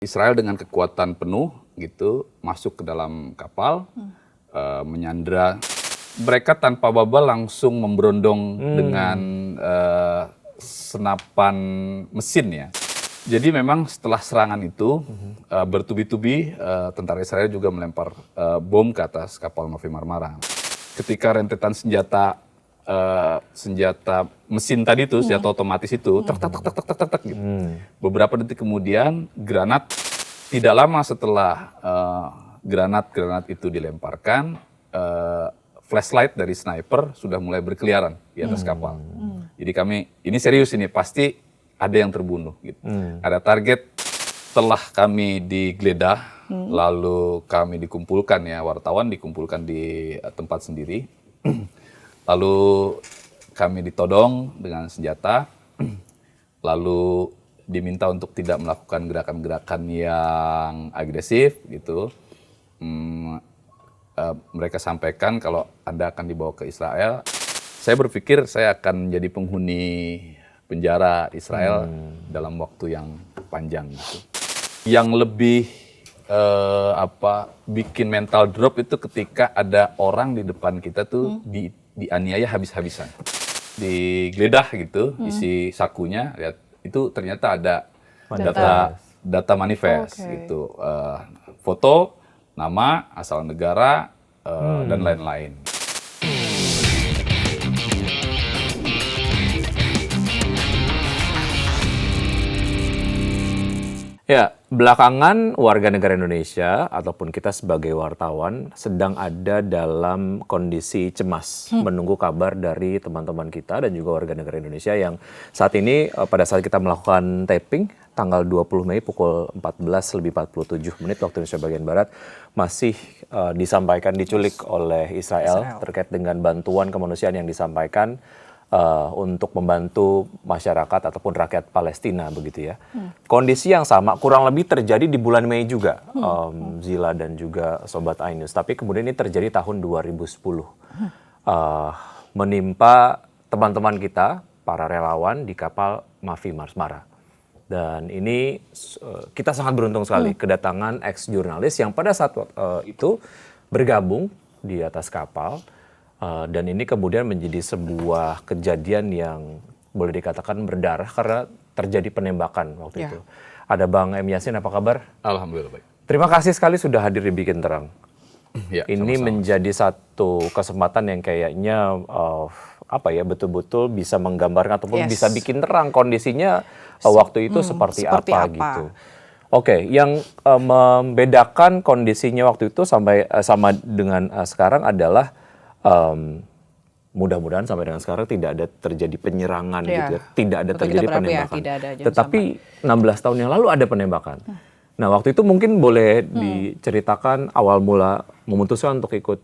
Israel dengan kekuatan penuh gitu masuk ke dalam kapal, menyandra. Mereka tanpa babak langsung memberondong dengan senapan mesin ya. Jadi memang setelah serangan itu bertubi-tubi tentara Israel juga melempar bom ke atas kapal Mavi Marmara. Ketika rentetan senjata mesin tadi itu, senjata otomatis itu, tak gitu. Beberapa detik kemudian, granat tidak lama setelah granat itu dilemparkan, flashlight dari sniper sudah mulai berkeliaran di atas kapal. Jadi ini serius ini, pasti ada yang terbunuh. Gitu. Ada target, setelah kami digeledah, lalu kami dikumpulkan ya, wartawan dikumpulkan di tempat sendiri. Lalu kami ditodong dengan senjata, lalu diminta untuk tidak melakukan gerakan-gerakan yang agresif gitu. Mereka sampaikan kalau Anda akan dibawa ke Israel. Saya berpikir saya akan menjadi penghuni penjara Israel dalam waktu yang panjang gitu. Yang lebih bikin mental drop itu ketika ada orang di depan kita tuh dianiaya habis-habisan, digeledah gitu, isi sakunya, lihat itu ternyata ada data manifest gitu, foto, nama, asal negara dan lain-lain. Ya, belakangan warga negara Indonesia ataupun kita sebagai wartawan sedang ada dalam kondisi cemas menunggu kabar dari teman-teman kita dan juga warga negara Indonesia yang saat ini pada saat kita melakukan taping tanggal 20 Mei pukul 14:47 waktu Indonesia bagian Barat masih disampaikan diculik oleh Israel terkait dengan bantuan kemanusiaan yang disampaikan untuk membantu masyarakat ataupun rakyat Palestina begitu ya. Kondisi yang sama kurang lebih terjadi di bulan Mei juga, Zila dan juga Sobat Ainus. Tapi kemudian ini terjadi tahun 2010. Menimpa teman-teman kita, para relawan di kapal Mavi Marmara. Dan ini kita sangat beruntung sekali kedatangan ex-jurnalis yang pada saat itu bergabung di atas kapal. Dan ini kemudian menjadi sebuah kejadian yang boleh dikatakan berdarah karena terjadi penembakan waktu itu. Ada Bang M. Yasin, apa kabar? Alhamdulillah baik. Terima kasih sekali sudah hadir di Bikin Terang. Ya, ini sama-sama. menjadi satu kesempatan yang kayaknya betul-betul bisa menggambarkan ataupun bisa bikin terang kondisinya waktu itu seperti apa gitu. Oke, yang membedakan kondisinya waktu itu sama dengan sekarang adalah mudah-mudahan sampai dengan sekarang tidak ada terjadi penyerangan gitu ya, tidak ada terjadi penembakan. Tetapi 16 tahun yang lalu ada penembakan. Nah, waktu itu mungkin boleh diceritakan awal mula memutuskan untuk ikut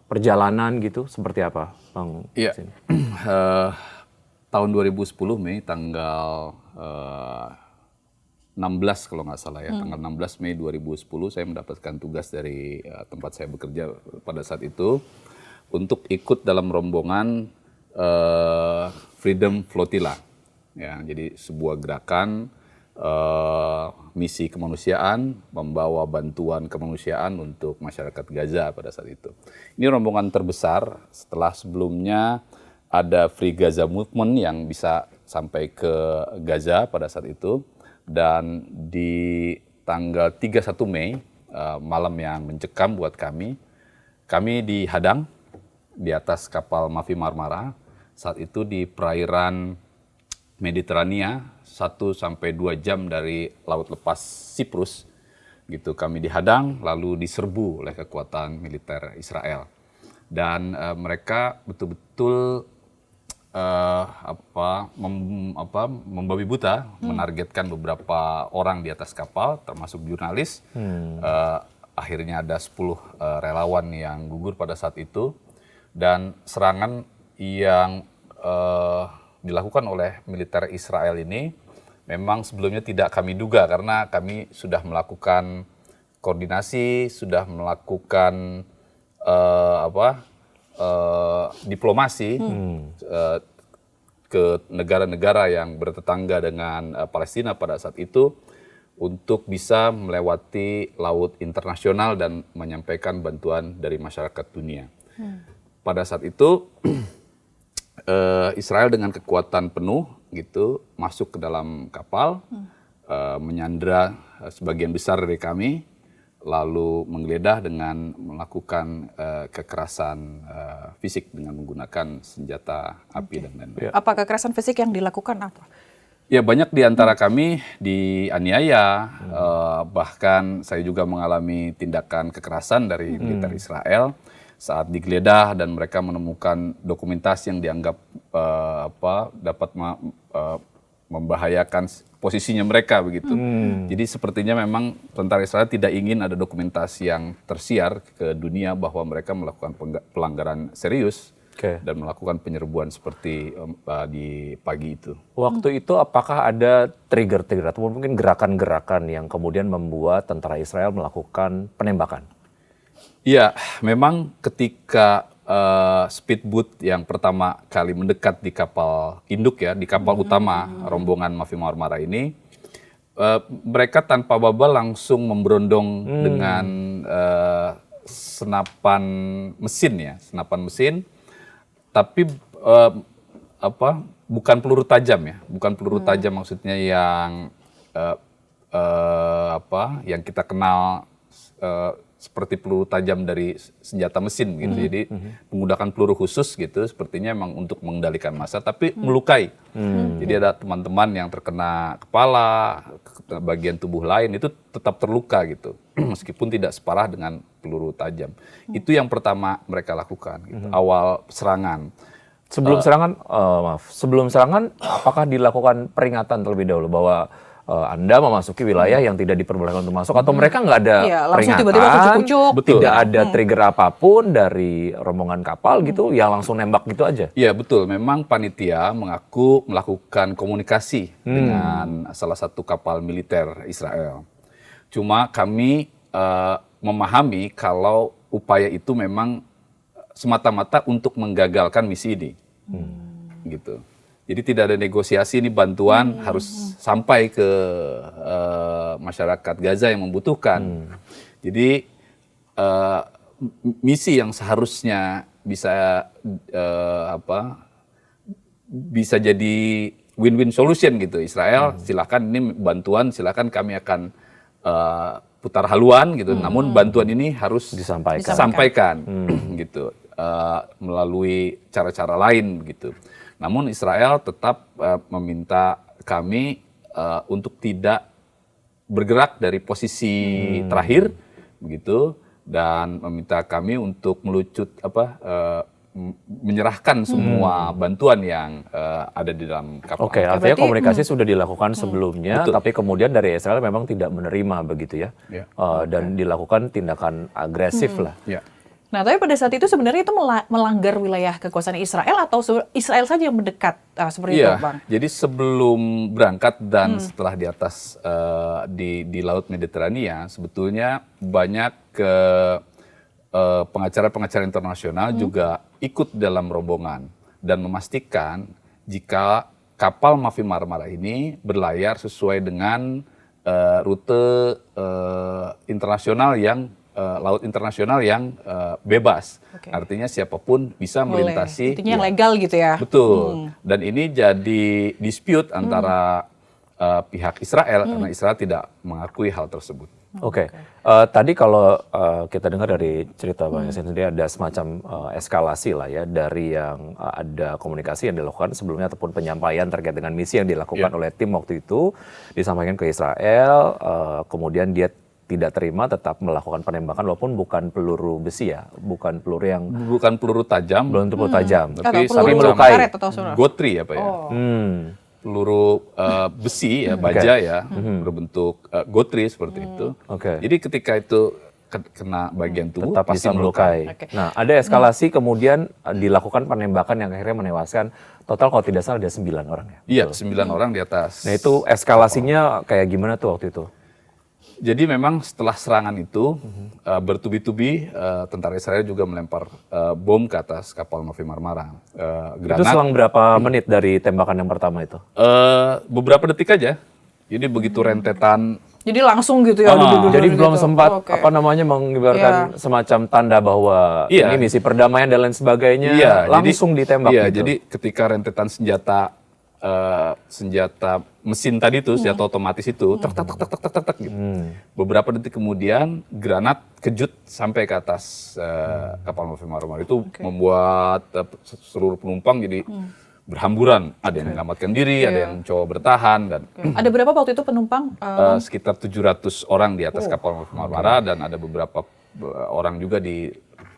perjalanan gitu, seperti apa, Bang? Iya. Tahun 2010 Mei tanggal 16 kalau nggak salah ya, tanggal 16 Mei 2010 saya mendapatkan tugas dari tempat saya bekerja pada saat itu untuk ikut dalam rombongan Freedom Flotilla. Ya, jadi sebuah gerakan misi kemanusiaan, membawa bantuan kemanusiaan untuk masyarakat Gaza pada saat itu. Ini rombongan terbesar setelah sebelumnya ada Free Gaza Movement yang bisa sampai ke Gaza pada saat itu. Dan di tanggal 31 Mei, malam yang mencekam buat kami dihadang di atas kapal Mavi Marmara, saat itu di perairan Mediterania, 1-2 jam dari laut lepas Siprus, gitu. Kami dihadang lalu diserbu oleh kekuatan militer Israel. Dan mereka betul-betul membabi buta, menargetkan beberapa orang di atas kapal, termasuk jurnalis. Akhirnya ada 10 relawan yang gugur pada saat itu. Dan serangan yang dilakukan oleh militer Israel ini memang sebelumnya tidak kami duga, karena kami sudah melakukan koordinasi, sudah melakukan diplomasi ke negara-negara yang bertetangga dengan Palestina pada saat itu untuk bisa melewati laut internasional dan menyampaikan bantuan dari masyarakat dunia. Pada saat itu Israel dengan kekuatan penuh gitu masuk ke dalam kapal, menyandra sebagian besar dari kami, lalu menggeledah dengan melakukan kekerasan fisik dengan menggunakan senjata api dan lain-lain. Apa kekerasan fisik yang dilakukan apa? Ya banyak di antara kami dianiaya, bahkan saya juga mengalami tindakan kekerasan dari militer Israel saat digeledah dan mereka menemukan dokumentasi yang dianggap dapat membahayakan posisinya mereka begitu. Jadi sepertinya memang tentara Israel tidak ingin ada dokumentasi yang tersiar ke dunia bahwa mereka melakukan pelanggaran serius. Dan melakukan penyerbuan seperti di pagi itu. Waktu itu apakah ada trigger-trigger atau mungkin gerakan-gerakan yang kemudian membuat tentara Israel melakukan penembakan? Iya, memang ketika speedboat yang pertama kali mendekat di kapal induk ya, di kapal utama rombongan Mafi Marmara ini, mereka tanpa baba langsung memberondong dengan senapan mesin. Tapi bukan peluru tajam ya, bukan peluru tajam maksudnya yang yang kita kenal seperti peluru tajam dari senjata mesin gitu. Jadi menggunakan peluru khusus gitu, sepertinya memang untuk mengendalikan massa, tapi melukai. Jadi ada teman-teman yang terkena kepala, bagian tubuh lain itu tetap terluka gitu, meskipun tidak separah dengan peluru tajam. Itu yang pertama mereka lakukan gitu, awal serangan. Sebelum serangan, apakah dilakukan peringatan terlebih dahulu bahwa Anda memasuki wilayah yang tidak diperbolehkan untuk masuk, atau mereka nggak ada langsung peringatan, tiba-tiba kucuk-kucuk, tidak ada trigger apapun dari rombongan kapal gitu, yang langsung nembak gitu aja? Iya betul, memang panitia mengaku melakukan komunikasi dengan salah satu kapal militer Israel. Cuma kami memahami kalau upaya itu memang semata-mata untuk menggagalkan misi ini, gitu. Jadi tidak ada negosiasi, ini bantuan harus sampai ke masyarakat Gaza yang membutuhkan. Jadi misi yang seharusnya bisa jadi win-win solution gitu. Israel silakan ini bantuan, silakan kami akan putar haluan gitu. Namun bantuan ini harus disampaikan gitu melalui cara-cara lain gitu. Namun Israel tetap meminta kami untuk tidak bergerak dari posisi terakhir begitu, dan meminta kami untuk menyerahkan semua bantuan yang ada di dalam kapal. Oke, artinya komunikasi sudah dilakukan sebelumnya, Betul. tapi kemudian dari Israel memang tidak menerima begitu ya, dan dilakukan tindakan agresif lah. Ya. Nah, tapi pada saat itu sebenarnya itu melanggar wilayah kekuasaan Israel atau Israel saja yang mendekat seperti itu, Bang? Jadi sebelum berangkat dan setelah di atas di Laut Mediterania, sebetulnya banyak pengacara-pengacara internasional juga ikut dalam rombongan dan memastikan jika kapal Mafi Marmara ini berlayar sesuai dengan rute internasional yang laut internasional yang bebas. Artinya siapapun bisa melintasi. Intinya yang legal gitu ya. Betul. Dan ini jadi dispute antara pihak Israel karena Israel tidak mengakui hal tersebut. Oke. Tadi kalau kita dengar dari cerita Bang Yasin sendiri ada semacam eskalasi lah ya dari yang ada komunikasi yang dilakukan sebelumnya ataupun penyampaian terkait dengan misi yang dilakukan oleh tim waktu itu disampaikan ke Israel, kemudian dia tidak terima, tetap melakukan penembakan walaupun bukan peluru besi ya, bukan peluru tajam, belum peluru tajam, tapi melukai. Gotri apa ya? Peluru besi ya, baja ya, berbentuk gotri seperti itu. Jadi ketika itu kena bagian tubuh tetap pasti bisa melukai. Nah, ada eskalasi kemudian dilakukan penembakan yang akhirnya menewaskan total kalau tidak salah ada 9 orang ya. Iya, 9 orang di atas. Nah, itu eskalasinya kayak gimana tuh waktu itu? Jadi memang setelah serangan itu bertubi-tubi tentara Israel juga melempar bom ke atas kapal Mafi Marmara. Itu selang berapa menit dari tembakan yang pertama itu? Beberapa detik aja. Jadi begitu rentetan Jadi langsung gitu ya. Jadi belum gitu. sempat Oke. mengibarkan semacam tanda bahwa Iya. ini misi perdamaian dan lain sebagainya, langsung ditembak Iya, gitu. jadi ketika rentetan senjata mesin tadi itu, senjata otomatis itu, tek tek tek tek tek tek tek gitu. Beberapa detik kemudian granat kejut sampai ke atas kapal Mavi Marmara itu membuat seluruh penumpang jadi berhamburan. Ada yang menyelamatkan diri, ada yang coba bertahan dan Ada berapa waktu itu penumpang? sekitar 700 orang di atas kapal Mavi Marmara dan ada beberapa orang juga di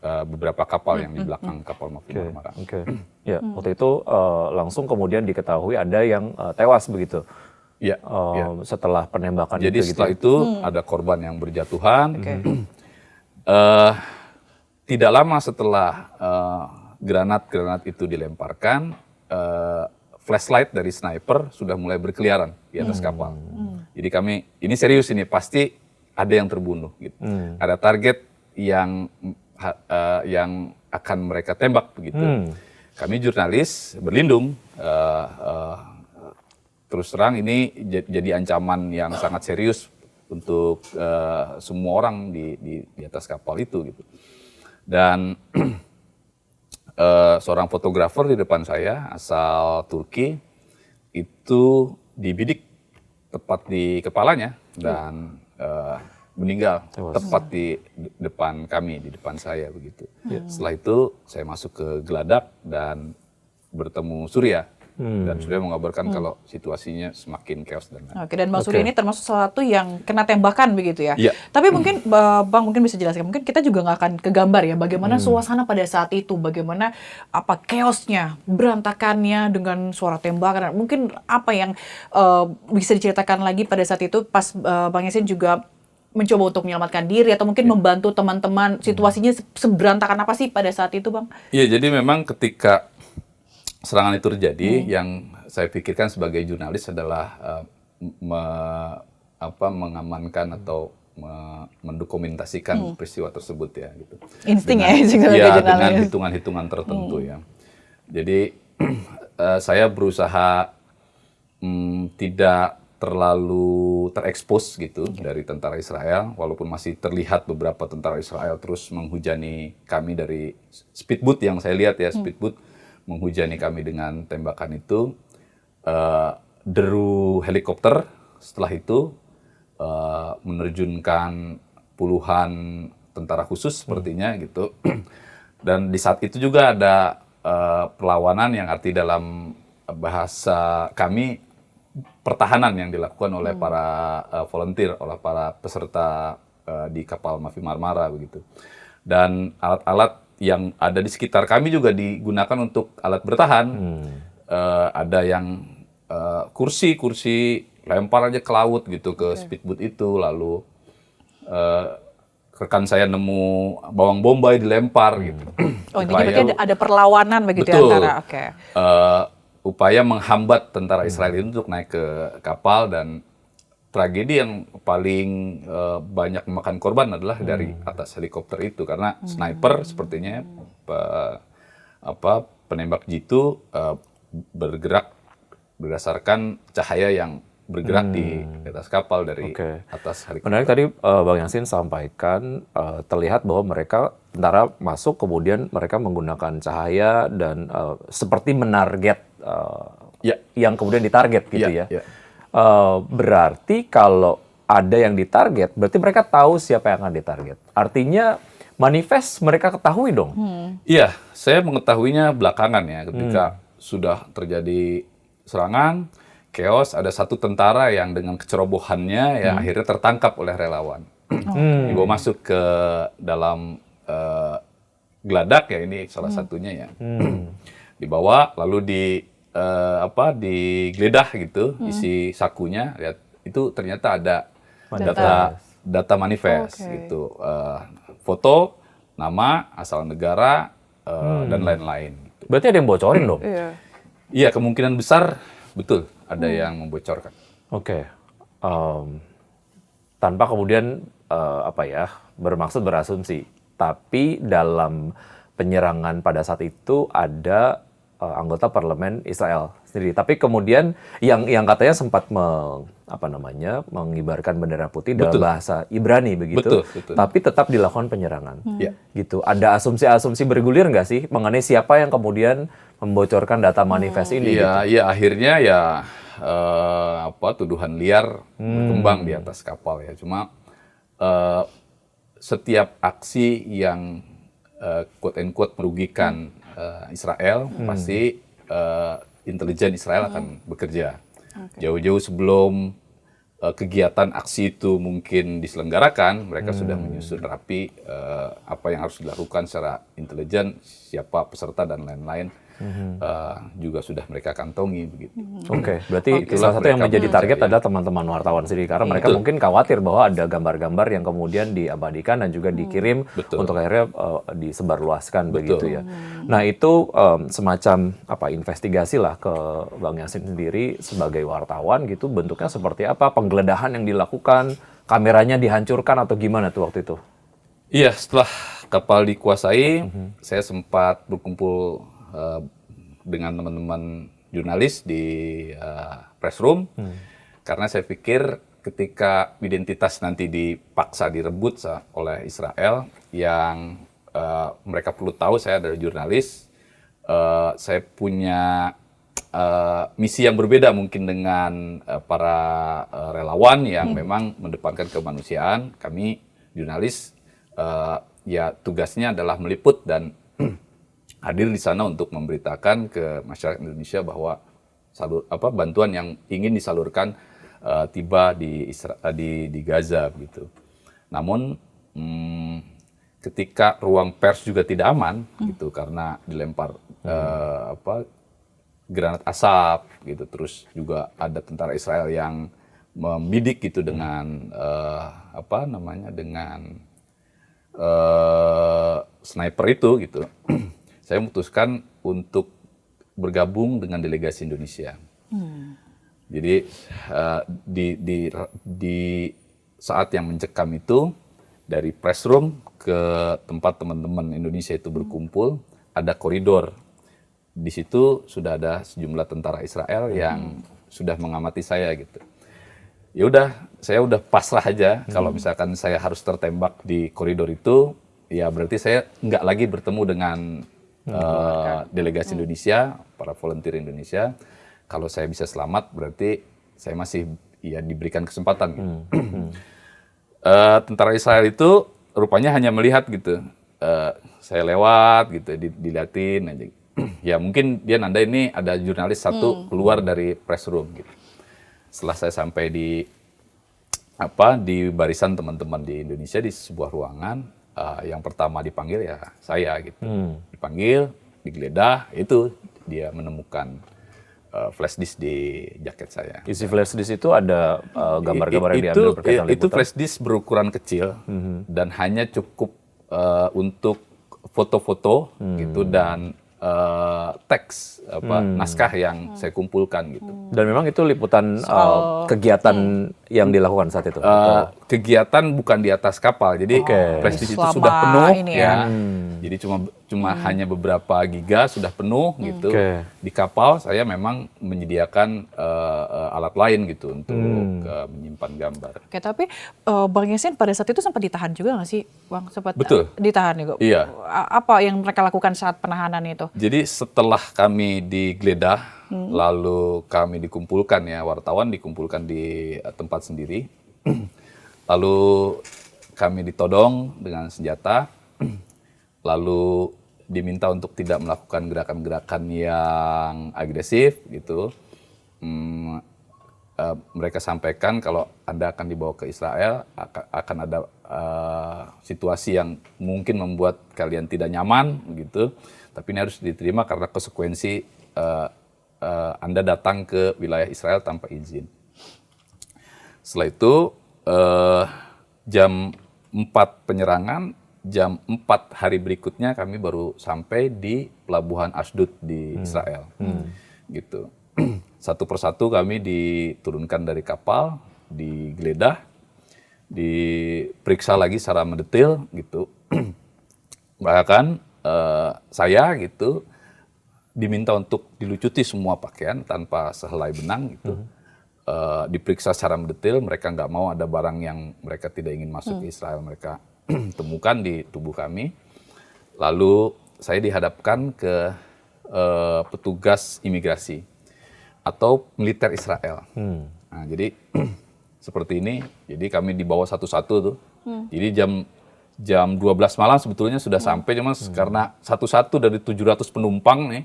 beberapa kapal yang di belakang kapal Mavi Marmara. Oke. Ya, waktu itu langsung kemudian diketahui ada yang tewas begitu. Iya. Setelah penembakan Jadi itu setelah gitu. itu ada korban yang berjatuhan. Tidak lama setelah granat-granat itu dilemparkan, flashlight dari sniper sudah mulai berkeliaran di atas kapal. Jadi ini serius ini, pasti ada yang terbunuh. Gitu. Ada target yang akan mereka tembak begitu. Kami jurnalis berlindung. Terus terang ini jadi ancaman yang sangat serius untuk semua orang di atas kapal itu gitu. Dan seorang fotografer di depan saya asal Turki itu dibidik tepat di kepalanya dan meninggal tepat di depan kami, di depan saya begitu. Setelah itu saya masuk ke Geladak dan bertemu Surya. Dan Surya mengabarkan kalau situasinya semakin chaos dan lain. Oke, dan Bang Surya ini termasuk salah satu yang kena tembakan begitu ya. Iya. Tapi mungkin Bang mungkin bisa jelaskan, mungkin kita juga nggak akan kegambar ya bagaimana suasana pada saat itu, bagaimana chaosnya, berantakannya dengan suara tembakan. Mungkin apa yang bisa diceritakan lagi pada saat itu pas Bang Yasin juga mencoba untuk menyelamatkan diri atau mungkin membantu teman-teman, situasinya seberantakan apa sih pada saat itu, Bang? Iya, jadi memang ketika serangan itu terjadi, yang saya pikirkan sebagai jurnalis adalah mengamankan atau mendokumentasikan peristiwa tersebut ya gitu. Insting dengan, ya, dengan hitungan-hitungan tertentu ya. Jadi saya berusaha tidak terlalu terekspos gitu dari tentara Israel, walaupun masih terlihat beberapa tentara Israel terus menghujani kami dari speedboat yang saya lihat ya, speedboat menghujani kami dengan tembakan itu, deru helikopter setelah itu menerjunkan puluhan tentara khusus sepertinya gitu, dan di saat itu juga ada perlawanan yang arti dalam bahasa kami pertahanan yang dilakukan oleh para volunteer, oleh para peserta di kapal Mavi Marmara begitu, dan alat-alat yang ada di sekitar kami juga digunakan untuk alat bertahan. Ada yang kursi lempar aja ke laut gitu, ke speedboat itu, lalu rekan saya nemu bawang bombay dilempar gitu. Oh, ini berarti ada perlawanan begitu ya antara, upaya menghambat tentara Israel itu untuk naik ke kapal, dan tragedi yang paling banyak memakan korban adalah dari atas helikopter itu, karena sniper sepertinya penembak jitu bergerak berdasarkan cahaya yang bergerak di atas kapal dari atas helikopter. Menarik tadi Bang Yasin sampaikan terlihat bahwa tentara masuk kemudian mereka menggunakan cahaya dan seperti menarget yang kemudian ditarget gitu ya. Berarti kalau ada yang ditarget, berarti mereka tahu siapa yang akan ditarget. Artinya manifest mereka ketahui dong. Iya, saya mengetahuinya belakangan ya, ketika sudah terjadi serangan, chaos, ada satu tentara yang dengan kecerobohannya ya akhirnya tertangkap oleh relawan. Dibawa masuk ke dalam Geladak ya, ini salah satunya ya. Dibawa lalu digeledah gitu, isi sakunya, lihat itu ternyata ada data manifest gitu, foto, nama, asal negara, dan lain-lain. Berarti ada yang bocorin dong? Iya, kemungkinan besar betul ada yang membocorkan. Oke. Tanpa kemudian bermaksud berasumsi, tapi dalam penyerangan pada saat itu ada anggota parlemen Israel sendiri. Tapi kemudian yang katanya sempat mengibarkan bendera putih dalam bahasa Ibrani begitu, Betul. tapi tetap dilakukan penyerangan. Ya. Gitu. Ada asumsi-asumsi bergulir nggak sih mengenai siapa yang kemudian membocorkan data manifest ini? Iya, iya akhirnya ya tuduhan liar berkembang di atas kapal ya. Cuma setiap aksi yang quote and quote merugikan Israel pasti intelijen Israel akan bekerja. Jauh-jauh sebelum kegiatan aksi itu mungkin diselenggarakan, mereka sudah menyusun rapi apa yang harus dilakukan secara intelijen, siapa peserta dan lain-lain. Juga sudah mereka kantongi begitu. Oke, berarti salah satu yang menjadi target adalah teman-teman wartawan sendiri karena mereka mungkin khawatir bahwa ada gambar-gambar yang kemudian diabadikan dan juga dikirim untuk akhirnya disebarluaskan begitu ya. Nah itu semacam investigasi lah ke Bang Yasin sendiri sebagai wartawan gitu, bentuknya seperti apa, penggeledahan yang dilakukan, kameranya dihancurkan atau gimana tuh waktu itu? Iya, setelah kapal dikuasai, saya sempat berkumpul dengan teman-teman jurnalis di press room, karena saya pikir ketika identitas nanti dipaksa direbut oleh Israel, yang mereka perlu tahu saya adalah jurnalis, saya punya misi yang berbeda mungkin dengan para relawan yang memang mendepankan kemanusiaan. Kami jurnalis ya tugasnya adalah meliput dan hadir di sana untuk memberitakan ke masyarakat Indonesia bahwa bantuan yang ingin disalurkan tiba di Gaza gitu. Namun ketika ruang pers juga tidak aman gitu karena dilempar granat asap gitu, terus juga ada tentara Israel yang membidik gitu dengan dengan sniper itu gitu. Saya memutuskan untuk bergabung dengan delegasi Indonesia. Jadi di saat yang mencekam itu, dari press room ke tempat teman-teman Indonesia itu berkumpul, ada koridor. Di situ sudah ada sejumlah tentara Israel yang sudah mengamati saya gitu. Ya udah, saya udah pasrah aja. Kalau misalkan saya harus tertembak di koridor itu, ya berarti saya nggak lagi bertemu dengan delegasi Indonesia, para volunteer Indonesia. Kalau saya bisa selamat, berarti saya masih diberikan kesempatan gitu. Tentara Israel itu rupanya hanya melihat gitu, saya lewat gitu, diliatin aja. Ya mungkin dia nanda ini ada jurnalis satu keluar dari press room gitu. Setelah saya sampai di barisan teman-teman di Indonesia di sebuah ruangan, yang pertama dipanggil ya saya gitu. Dipanggil, digeledah, itu dia menemukan flash disk di jaket saya. Isi flash disk itu ada gambar-gambar yang diambil berkaitan liputan? Itu flash disk berukuran kecil dan hanya cukup untuk foto-foto gitu dan teks naskah yang saya kumpulkan gitu. Dan memang itu liputan kegiatan yang dilakukan saat itu. Kegiatan bukan di atas kapal, jadi flash disk itu sudah penuh ya. Jadi cuma hanya beberapa giga sudah penuh gitu. Di kapal saya memang menyediakan alat lain gitu untuk menyimpan gambar. Oke, tapi Bang Yasin pada saat itu sempat ditahan juga nggak sih, Bang? Sempat Betul. Ditahan juga. Iya. Apa yang mereka lakukan saat penahanan itu? Jadi setelah kami digeledah, lalu kami dikumpulkan ya, wartawan dikumpulkan di tempat sendiri, lalu kami ditodong dengan senjata, lalu diminta untuk tidak melakukan gerakan-gerakan yang agresif gitu. Mereka sampaikan kalau Anda akan dibawa ke Israel, akan ada situasi yang mungkin membuat kalian tidak nyaman gitu, tapi ini harus diterima karena konsekuensi Anda datang ke wilayah Israel tanpa izin. Setelah itu jam 4 penyerangan, jam 4 hari berikutnya kami baru sampai di pelabuhan Ashdod di Israel. Gitu. Satu persatu kami diturunkan dari kapal, digeledah, diperiksa lagi secara mendetail gitu. Bahkan saya gitu diminta untuk dilucuti semua pakaian tanpa sehelai benang gitu. Diperiksa secara mendetail, mereka nggak mau ada barang yang mereka tidak ingin masuk ke Israel, mereka temukan di tubuh kami. Lalu saya dihadapkan ke petugas imigrasi atau militer Israel. Nah, jadi seperti ini, jadi kami dibawa satu-satu tuh. Jadi jam 12 malam sebetulnya sudah sampai, cuma karena satu-satu dari 700 penumpang nih,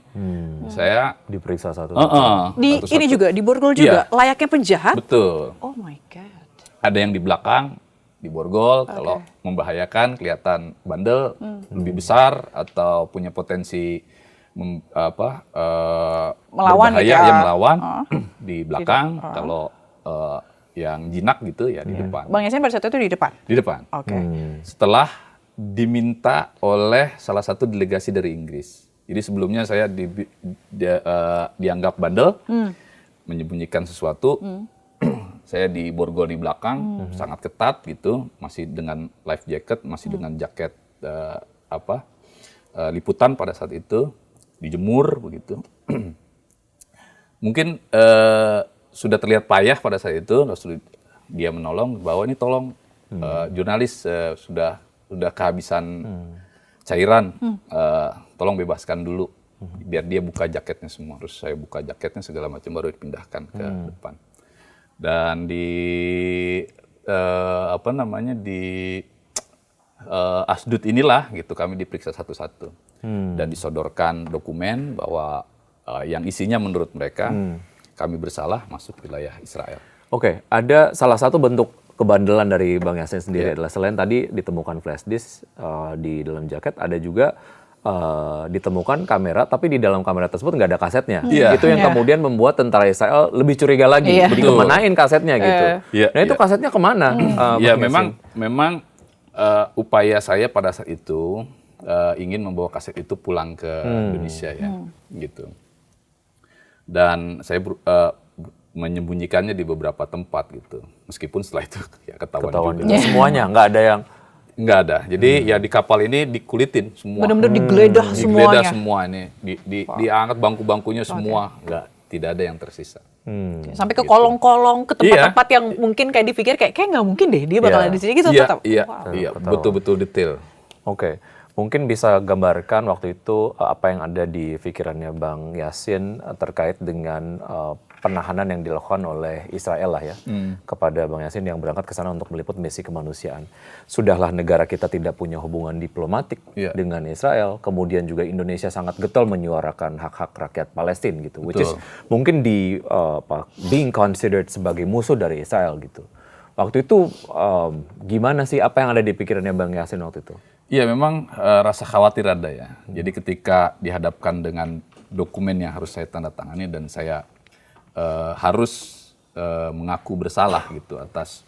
saya Diperiksa satu. Di satu-satu. ini juga di borgol juga layaknya penjahat. Betul. Oh my god. Ada yang di belakang, di borgol, kalau membahayakan, kelihatan bandel, lebih besar atau punya potensi Melawan berbahaya, gitu ya. ya melawan di belakang. Kalau yang jinak gitu ya di depan. Bang Yasin pada saat itu di depan. Di depan. Oke. Setelah diminta oleh salah satu delegasi dari Inggris. Jadi sebelumnya saya dianggap bandel, menyembunyikan sesuatu. Saya di borgol di belakang, sangat ketat gitu, masih dengan life jacket, masih dengan jaket liputan pada saat itu, dijemur begitu. Mungkin sudah terlihat payah pada saat itu, lalu dia menolong bahwa ini tolong jurnalis sudah kehabisan cairan, tolong bebaskan dulu biar dia buka jaketnya semua. Terus saya buka jaketnya segala macam baru dipindahkan ke depan. Dan di Asdut inilah gitu kami diperiksa satu-satu dan disodorkan dokumen bahwa yang isinya menurut mereka kami bersalah masuk wilayah Israel. Oke, ada salah satu bentuk kebandelan dari Bang Yasin sendiri adalah selain tadi ditemukan flash disk di dalam jaket, ada juga ditemukan kamera, tapi di dalam kamera tersebut nggak ada kasetnya. Itu yang kemudian membuat tentara Israel lebih curiga lagi. Jadi kemanain kasetnya gitu. Nah itu kasetnya kemana? Ya Bang Yasin? memang upaya saya pada saat itu ingin membawa kaset itu pulang ke Indonesia ya, gitu. Dan saya menyembunyikannya di beberapa tempat gitu. Meskipun setelah itu ya ketahuan juga. Semuanya, nggak ada yang... Nggak ada. Jadi ya di kapal ini dikulitin semua. Benar-benar digeledah semuanya. Digeledah semua ini. Diangkat bangku-bangkunya semua. Tidak ada yang tersisa. Sampai ke kolong-kolong, ke tempat-tempat yang mungkin kayak dipikir kayak nggak mungkin deh dia bakal ada di sini gitu. Iya, betul-betul detail. Oke. Mungkin bisa gambarkan waktu itu apa yang ada di pikirannya Bang Yasin terkait dengan penahanan yang dilakukan oleh Israel lah ya kepada Bang Yasin yang berangkat ke sana untuk meliput misi kemanusiaan. Sudahlah negara kita tidak punya hubungan diplomatik dengan Israel, kemudian juga Indonesia sangat getol menyuarakan hak-hak rakyat Palestina gitu, which is mungkin being considered sebagai musuh dari Israel gitu. Waktu itu gimana sih, apa yang ada di pikirannya Bang Yasin waktu itu? Iya, memang rasa khawatir ada ya. Jadi ketika dihadapkan dengan dokumen yang harus saya tanda tangani dan saya harus mengaku bersalah gitu atas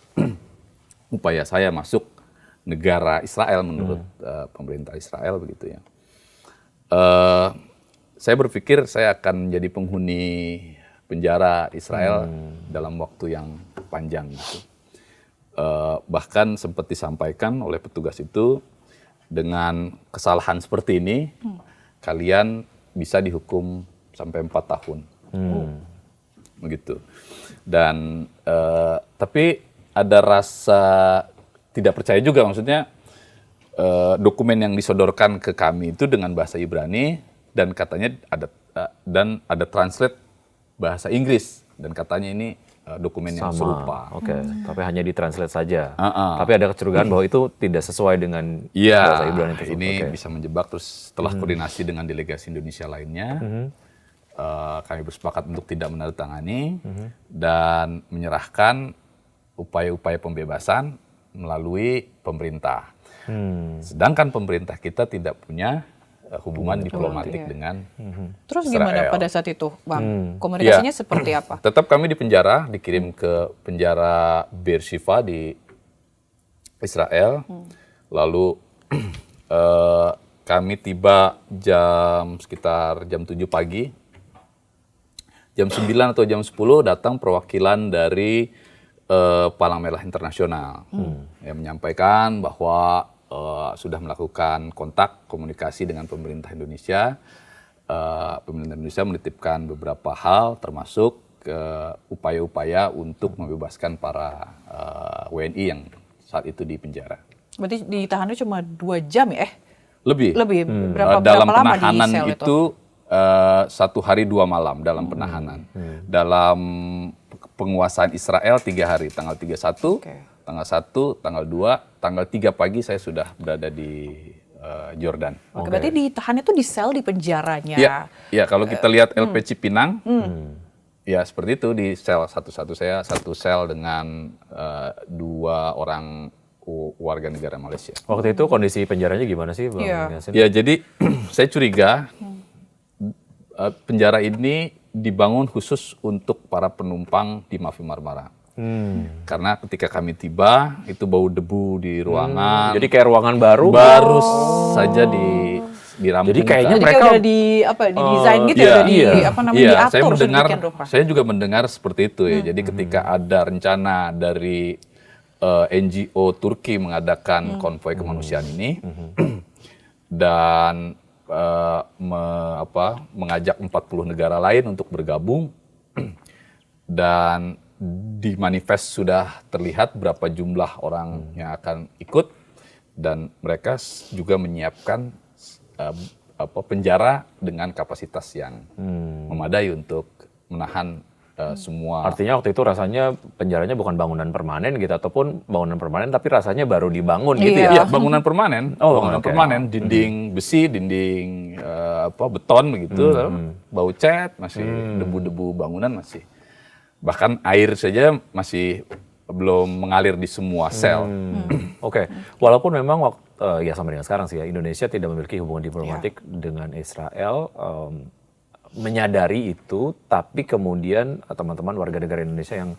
upaya saya masuk negara Israel menurut pemerintah Israel begitu ya. Saya berpikir saya akan menjadi penghuni penjara Israel dalam waktu yang panjang gitu. Bahkan sempat disampaikan oleh petugas itu, dengan kesalahan seperti ini, kalian bisa dihukum sampai 4 tahun. Begitu. Dan, tapi ada rasa tidak percaya juga, maksudnya dokumen yang disodorkan ke kami itu dengan bahasa Ibrani, dan katanya ada translate bahasa Inggris, dan katanya ini dokumen yang serupa. Oke, tapi hanya ditranslate saja. Tapi ada kecurigaan bahwa itu tidak sesuai dengan Iya, bahasa Ibrani tersebut. ini bisa menjebak. Terus setelah koordinasi dengan delegasi Indonesia lainnya, kami bersepakat untuk tidak menandatangani dan menyerahkan upaya-upaya pembebasan melalui pemerintah. Sedangkan pemerintah kita tidak punya hubungan diplomatik dengan Terus Israel. gimana pada saat itu, Bang? Komunikasinya seperti apa? Tetap kami di penjara, dikirim ke penjara Beersheba di Israel. Lalu kami tiba sekitar jam 7 pagi. Jam 9 atau jam 10 datang perwakilan dari Palang Merah Internasional yang menyampaikan bahwa sudah melakukan kontak komunikasi dengan pemerintah Indonesia. pemerintah Indonesia menitipkan beberapa hal, termasuk upaya-upaya untuk membebaskan para WNI yang saat itu di penjara. Berarti ditahannya cuma 2 jam ya? Lebih. Berapa Dalam lama di penahanan sel itu 1 hari 2 malam dalam penahanan. Dalam penguasaan Israel 3 hari, tanggal 31, tanggal 1, tanggal 2, tanggal 3 pagi saya sudah berada di Jordan. Oke, berarti ditahan itu di sel di penjaranya. Iya, kalau kita lihat LP Cipinang, ya seperti itu di sel satu-satu saya, satu sel dengan 2 orang warga negara Malaysia. Waktu itu kondisi penjaranya gimana sih, Bang Yasin? Ya, jadi saya curiga penjara ini dibangun khusus untuk para penumpang di Mafi Marmara. Karena ketika kami tiba, itu bau debu di ruangan. Jadi kayak ruangan baru saja dirampungkan. Jadi kayaknya Jadi mereka udah didesain gitu ya, udah diatur sedemikian rupa. Saya juga mendengar seperti itu ya. Jadi ketika ada rencana dari NGO Turki mengadakan konvoi kemanusiaan ini dan mengajak 40 negara lain untuk bergabung dan di manifest sudah terlihat berapa jumlah orang yang akan ikut dan mereka juga menyiapkan penjara dengan kapasitas yang memadai untuk menahan semua. Artinya waktu itu rasanya penjaranya bukan bangunan permanen gitu, ataupun bangunan permanen tapi rasanya baru dibangun gitu ya? Iya, bangunan permanen. Bangunan permanen, dinding besi, dinding beton begitu, bau cat, masih debu-debu bangunan masih. Bahkan air saja masih belum mengalir di semua sel. Oke. Walaupun memang ya sama dengan sekarang sih ya, Indonesia tidak memiliki hubungan diplomatik dengan Israel, menyadari itu, tapi kemudian teman-teman warga negara Indonesia yang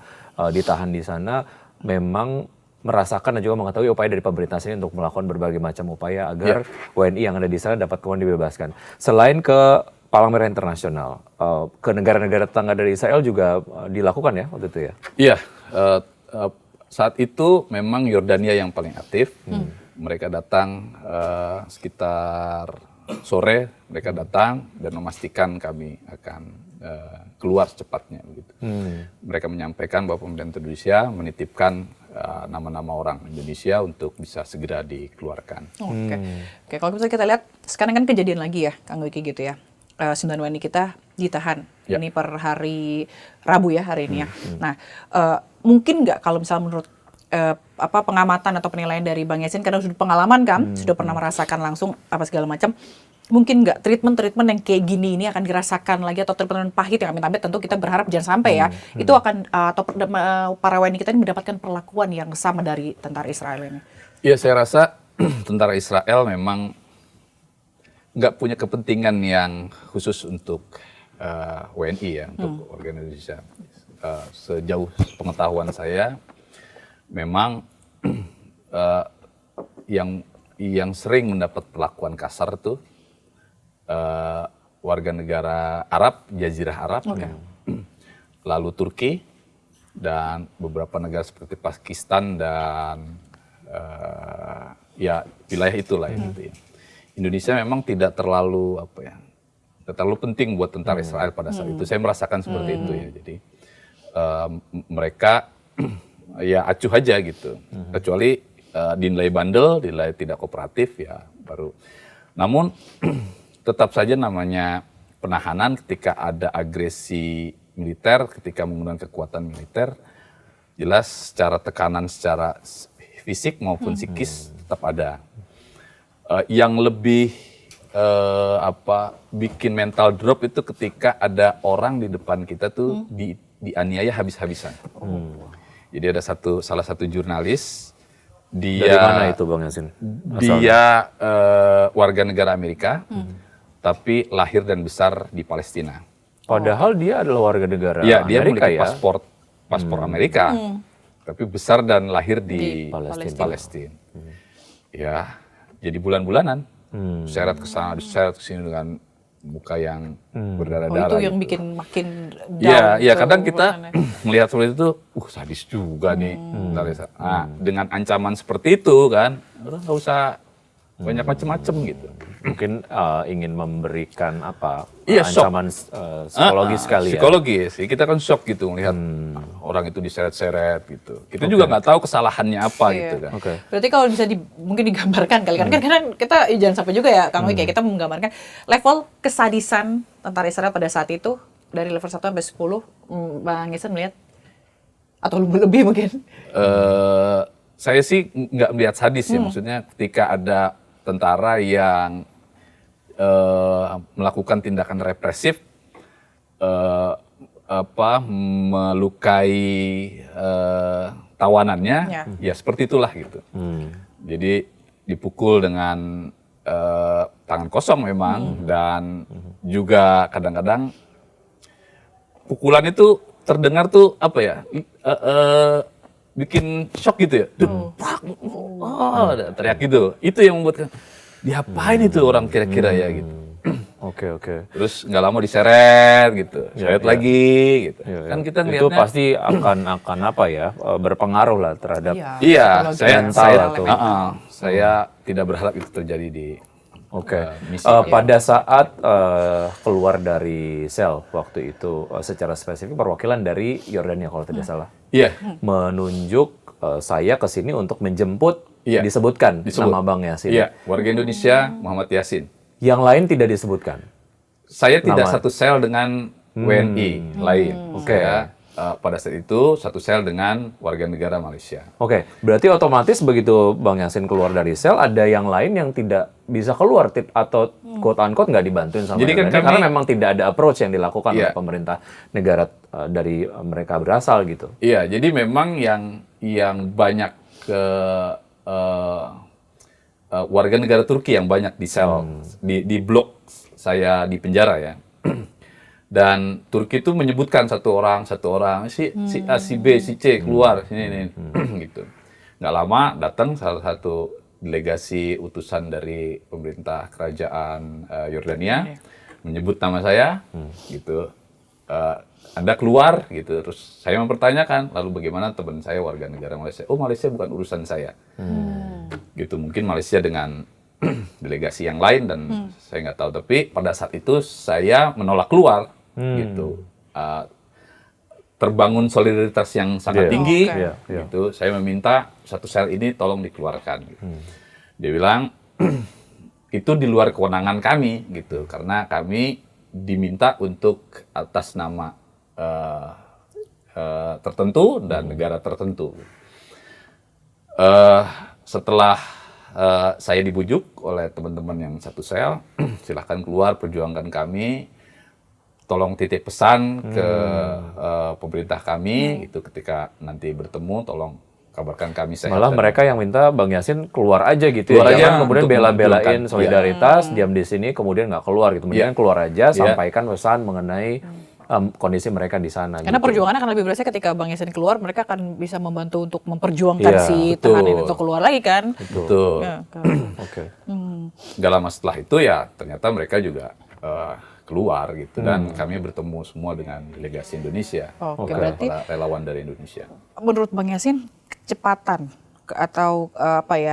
ditahan di sana memang merasakan dan juga mengetahui upaya dari pemerintah sini untuk melakukan berbagai macam upaya agar WNI yang ada di sana dapat kemudian dibebaskan. Selain ke Palang Merah Internasional, ke negara-negara tetangga dari Israel juga dilakukan ya waktu itu ya? Iya, saat itu memang Yordania yang paling aktif. Mereka datang sekitar sore, mereka datang dan memastikan kami akan keluar secepatnya. Begitu. Mereka menyampaikan bahwa pemerintah Indonesia menitipkan nama-nama orang Indonesia untuk bisa segera dikeluarkan. Oke, kalau misalnya kita lihat sekarang kan kejadian lagi ya, Kang Wiki gitu ya. 9 WNI kita ditahan. Ini per hari Rabu ya hari ini ya. Nah, mungkin nggak kalau misalnya menurut pengamatan atau penilaian dari Bang Yasin karena sudah pengalaman kan, sudah pernah merasakan langsung apa segala macam, mungkin nggak treatment yang kayak gini ini akan dirasakan lagi atau treatment pahit yang amit-amit tentu kita berharap jangan sampai ya. Itu akan atau para WNI kita ini mendapatkan perlakuan yang sama dari tentara Israel ini. Iya, saya rasa tentara Israel memang nggak punya kepentingan yang khusus untuk WNI ya, untuk warga Indonesia. Sejauh pengetahuan saya, memang yang sering mendapat perlakuan kasar tuh warga negara Arab, Jazirah Arab, lalu Turki dan beberapa negara seperti Pakistan dan ya wilayah itulah gitu ya. Indonesia memang tidak terlalu penting buat tentara Israel pada saat itu. Saya merasakan seperti itu ya. Jadi mereka ya acuh aja gitu. Kecuali dinilai bandel, dinilai tidak kooperatif ya baru. Namun tetap saja namanya penahanan ketika ada agresi militer, ketika menggunakan kekuatan militer, jelas secara tekanan secara fisik maupun psikis tetap ada. Yang lebih bikin mental drop itu ketika ada orang di depan kita tuh dianiaya habis-habisan. Jadi ada salah satu jurnalis, dia dari mana itu Bang Yasin? Dia warga negara Amerika, tapi lahir dan besar di Palestina. Padahal dia adalah warga negara Iya, dia Amerika memiliki paspor Amerika, tapi besar dan lahir di Palestina. Ya, jadi bulan-bulanan, seret ke sana, diseret ke sini dengan muka yang berdarah-darah. Itu yang gitu. bikin makin down. Iya, kadang kita melihat seperti itu, sadis juga nih. Nah, dengan ancaman seperti itu kan, udah nggak usah banyak macam-macam gitu. Mungkin ingin memberikan apa Iya, shock. ancaman psikologis sekali ya. Psikologis, kita kan shock gitu melihat orang itu diseret-seret gitu. Kita juga nggak tahu kesalahannya apa gitu kan. Oke. Berarti kalau bisa mungkin digambarkan kali kan kadang kita jangan sampai juga ya Kang Wiki, kita menggambarkan level kesadisan tentara Israel pada saat itu dari level 1 sampai 10, Bang Ihsan melihat atau lebih mungkin. Saya sih nggak melihat sadis ya, maksudnya ketika ada tentara yang melakukan tindakan represif, melukai tawanannya, ya seperti itulah gitu. Jadi dipukul dengan tangan kosong memang, dan juga kadang-kadang pukulan itu terdengar tuh apa ya, bikin shock gitu ya, teriak gitu. Itu yang membuat diapain itu orang kira-kira ya gitu. Oke. Terus nggak lama diseret gitu, seret lagi gitu. Kan kita Itu ngeliatnya, pasti akan apa ya, berpengaruh lah terhadap iya, mental atau saya tidak berharap itu terjadi di misi. pada saat keluar dari sel waktu itu, secara spesifik perwakilan dari Yordania kalau tidak salah, Iya, menunjuk saya ke sini untuk menjemput, Iya. disebutkan Disebut. nama Bang Yasin. iya, warga Indonesia Muhammad Yasin. Yang lain tidak disebutkan. Saya tidak Nama. satu sel dengan WNI lain. Saya pada saat itu satu sel dengan warga negara Malaysia. Oke, berarti otomatis begitu Bang Yasin keluar dari sel, ada yang lain yang tidak bisa keluar atau quote unquote nggak dibantuin sama Jadi kan Yordania, kami- karena memang tidak ada approach yang dilakukan Iya. oleh pemerintah negara dari mereka berasal gitu. Iya, jadi memang yang banyak ke warga negara Turki yang banyak di sel, di blok saya di penjara ya. Dan Turki itu menyebutkan satu orang si A, si B, si C keluar sini gitu. Nggak lama datang salah satu delegasi utusan dari pemerintah kerajaan Yordania menyebut nama saya gitu. Anda keluar gitu, terus saya mempertanyakan, lalu bagaimana teman saya warga negara Malaysia? Oh, Malaysia bukan urusan saya. Gitu, mungkin Malaysia dengan delegasi yang lain dan saya nggak tahu, tapi pada saat itu saya menolak keluar gitu. Terbangun solidaritas yang sangat Iya. tinggi Iya, iya. gitu. Saya meminta satu sel ini tolong dikeluarkan gitu. Dia bilang itu di luar kewenangan kami gitu, karena kami diminta untuk atas nama tertentu dan negara tertentu. Setelah saya dibujuk oleh teman-teman yang satu sel, silahkan keluar, perjuangkan kami, tolong titip pesan ke pemerintah kami, itu ketika nanti bertemu, tolong kabarkan kami sehat. Malah dan- mereka yang minta Bang Yasin keluar aja gitu Keluar ya, aja jangan kemudian untuk bela-belain menunjukkan. solidaritas, diam di sini kemudian nggak keluar gitu. Mendingan keluar aja, Iya. sampaikan pesan mengenai kondisi mereka di sana. Karena gitu. perjuangan akan lebih berasa ketika Bang Yasin keluar, mereka akan bisa membantu untuk memperjuangkan Iya, si betul. tahanan itu keluar lagi kan. Betul. Ya, kan. Oke. Nggak lama setelah itu ya ternyata mereka juga keluar gitu, dan kami bertemu semua dengan delegasi Indonesia, Oke, para berarti relawan dari Indonesia. menurut Bang Yasin kecepatan atau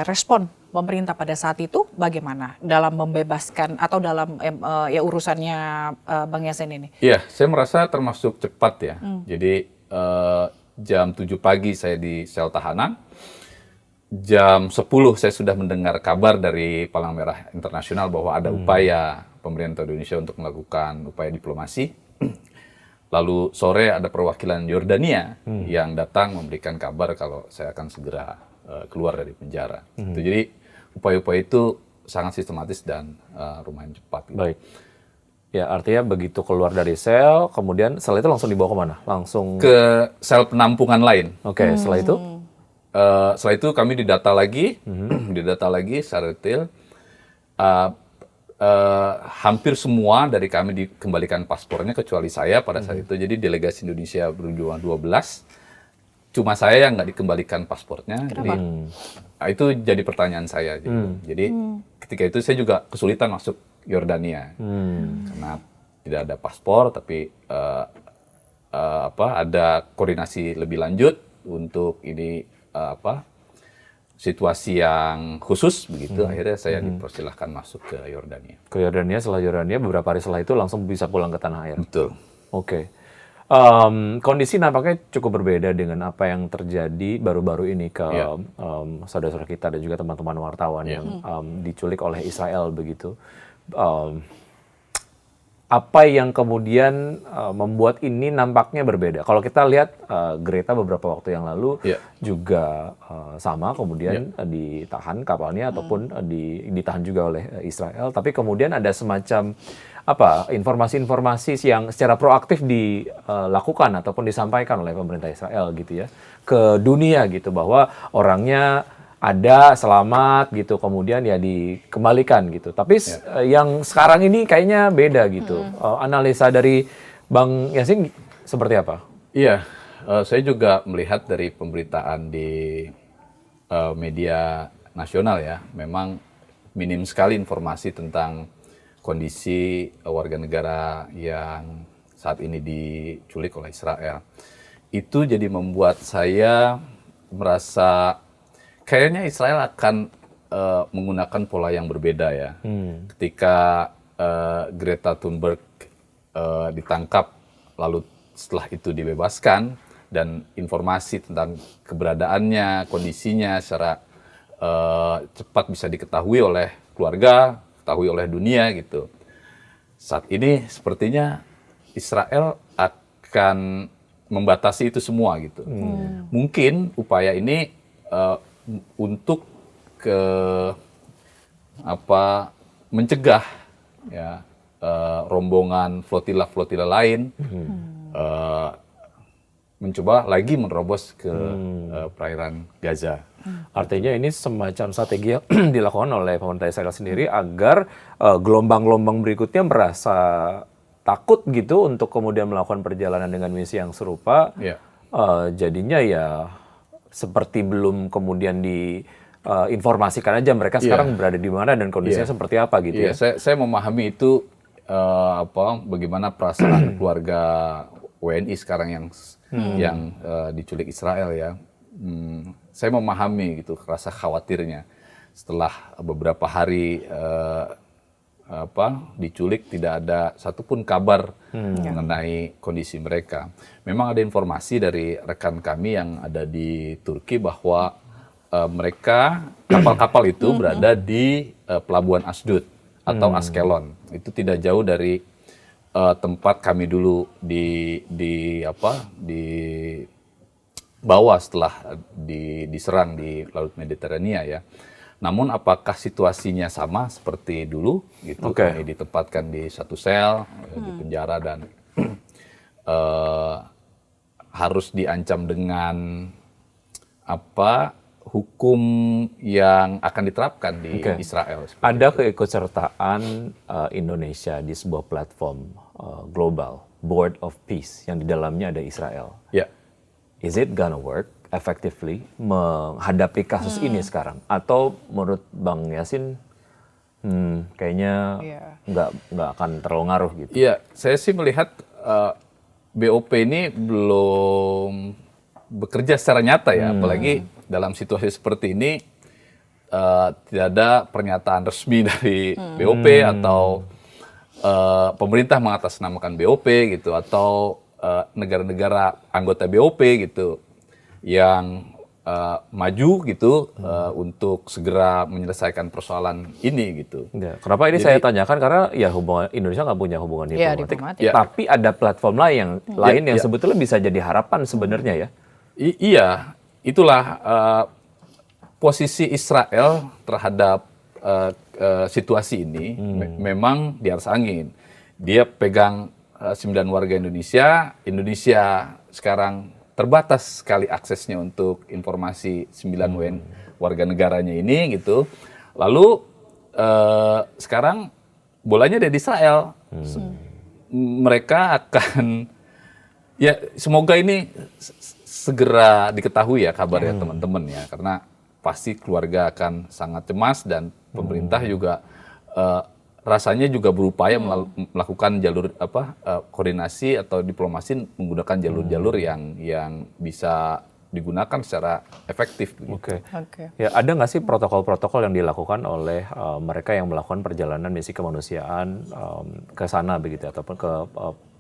respon pemerintah pada saat itu bagaimana dalam membebaskan atau dalam urusannya Bang Yasin ini? Iya, saya merasa termasuk cepat ya. Jadi jam 7 pagi saya di sel tahanan, jam 10 saya sudah mendengar kabar dari Palang Merah Internasional bahwa ada upaya pemerintah Indonesia untuk melakukan upaya diplomasi. Lalu sore ada perwakilan Yordania yang datang memberikan kabar kalau saya akan segera keluar dari penjara. Itu jadi upaya-upaya itu sangat sistematis dan lumayan cepat. Gitu. Baik. Ya, artinya begitu keluar dari sel, kemudian sel itu langsung dibawa kemana? Langsung Ke sel penampungan lain. Oke, setelah itu? Setelah itu kami didata lagi, secara detail. Hampir semua dari kami dikembalikan paspornya kecuali saya pada saat itu. Jadi delegasi Indonesia berjumlah 12. Cuma saya yang nggak dikembalikan paspornya. Jadi itu jadi pertanyaan saya. Jadi ketika itu saya juga kesulitan masuk Yordania karena tidak ada paspor, tapi ada koordinasi lebih lanjut untuk ini situasi yang khusus begitu, akhirnya saya dipersilahkan masuk ke Yordania. Ke Yordania, setelah Yordania beberapa hari setelah itu langsung bisa pulang ke tanah air. Betul. Oke. Kondisi nampaknya cukup berbeda dengan apa yang terjadi baru-baru ini ke saudara-saudara kita dan juga teman-teman wartawan yang diculik oleh Israel begitu. Apa yang kemudian membuat ini nampaknya berbeda? Kalau kita lihat Greta beberapa waktu yang lalu juga sama, kemudian ditahan kapalnya ataupun ditahan juga oleh Israel. Tapi kemudian ada semacam informasi-informasi yang secara proaktif dilakukan ataupun disampaikan oleh pemerintah Israel gitu ya ke dunia gitu, bahwa orangnya ada selamat gitu, kemudian ya dikembalikan gitu. Tapi yang sekarang ini kayaknya beda gitu. Analisa dari Bang Yasin seperti apa? Iya, saya juga melihat dari pemberitaan di media nasional ya, memang minim sekali informasi tentang kondisi warga negara yang saat ini diculik oleh Israel. Itu jadi membuat saya merasa kayaknya Israel akan menggunakan pola yang berbeda ya. Ketika Greta Thunberg ditangkap, lalu setelah itu dibebaskan, dan informasi tentang keberadaannya, kondisinya secara cepat bisa diketahui oleh keluarga, diketahui oleh dunia gitu. Saat ini sepertinya Israel akan membatasi itu semua gitu. Mungkin upaya ini untuk mencegah ya rombongan flotila lain mencoba lagi menerobos ke perairan Gaza. Artinya ini semacam strategi yang dilakukan oleh pemerintah Israel sendiri agar gelombang-gelombang berikutnya merasa takut gitu untuk kemudian melakukan perjalanan dengan misi yang serupa. Jadinya ya seperti belum kemudian diinformasikan aja mereka sekarang berada di mana dan kondisinya seperti apa gitu ya. Saya memahami itu bagaimana perasaan keluarga WNI sekarang yang diculik Israel ya. Saya memahami gitu rasa khawatirnya setelah beberapa hari diculik, tidak ada satupun kabar mengenai kondisi mereka. Memang ada informasi dari rekan kami yang ada di Turki bahwa kapal-kapal itu berada di pelabuhan Asdod atau Askelon. Itu tidak jauh dari tempat kami dulu di bawah setelah diserang di Laut Mediterania ya. Namun apakah situasinya sama seperti dulu gitu? Kami ditempatkan di satu sel di penjara dan harus diancam dengan hukum yang akan diterapkan di Israel. Ada keikutsertaan Indonesia di sebuah platform global, Board of Peace, yang di dalamnya ada Israel. Is it gonna work effectively menghadapi kasus ini sekarang? Atau menurut Bang Yasin kayaknya nggak akan terlalu ngaruh gitu? Iya, saya sih melihat BOP ini belum bekerja secara nyata ya, apalagi dalam situasi seperti ini tidak ada pernyataan resmi dari BOP atau pemerintah mengatasnamakan BOP gitu, atau negara-negara anggota BOP gitu yang maju gitu untuk segera menyelesaikan persoalan ini gitu. Kenapa ini saya tanyakan, karena ya Indonesia nggak punya hubungan diplomatik, tapi ada platform lain yang sebetulnya bisa jadi harapan sebenarnya ya. Iya, itulah posisi Israel terhadap situasi ini memang di atas angin. Dia pegang 9 warga Indonesia sekarang terbatas sekali aksesnya untuk informasi 9 warga negaranya ini gitu. Lalu sekarang bolanya ada di Israel. Mereka akan semoga ini segera diketahui ya kabarnya teman-teman ya, karena pasti keluarga akan sangat cemas dan pemerintah juga rasanya juga berupaya melakukan jalur koordinasi atau diplomasi menggunakan jalur-jalur yang bisa digunakan secara efektif. Begitu. Oke. Ya, ada nggak sih protokol-protokol yang dilakukan oleh mereka yang melakukan perjalanan misi kemanusiaan ke sana begitu, ataupun ke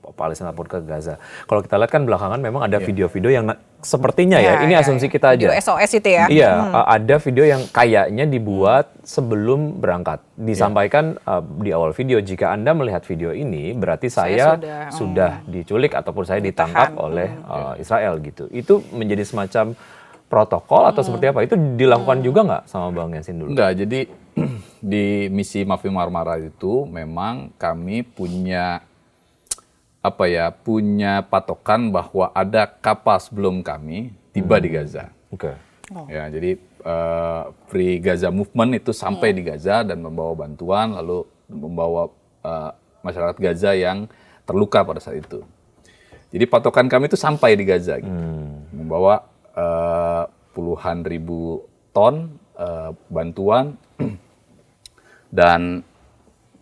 Palestina ataupun ke Gaza? Kalau kita lihat kan belakangan memang ada video-video yang sepertinya ini asumsi kita aja. Video SOS itu ya. Iya, ada video yang kayaknya dibuat sebelum berangkat. Disampaikan di awal video, jika Anda melihat video ini, berarti saya sudah diculik ataupun saya ditangkap oleh Israel gitu. Itu menjadi semacam protokol atau seperti apa? Itu dilakukan juga nggak sama Bang Yasin dulu? Enggak, jadi di misi Mafi Marmara itu memang kami punya punya patokan bahwa ada kapal sebelum kami tiba di Gaza. Oke. Ya, jadi Free Gaza Movement itu sampai di Gaza dan membawa bantuan, lalu membawa masyarakat Gaza yang terluka pada saat itu. Jadi patokan kami itu sampai di Gaza, gitu. Membawa puluhan ribu ton bantuan, dan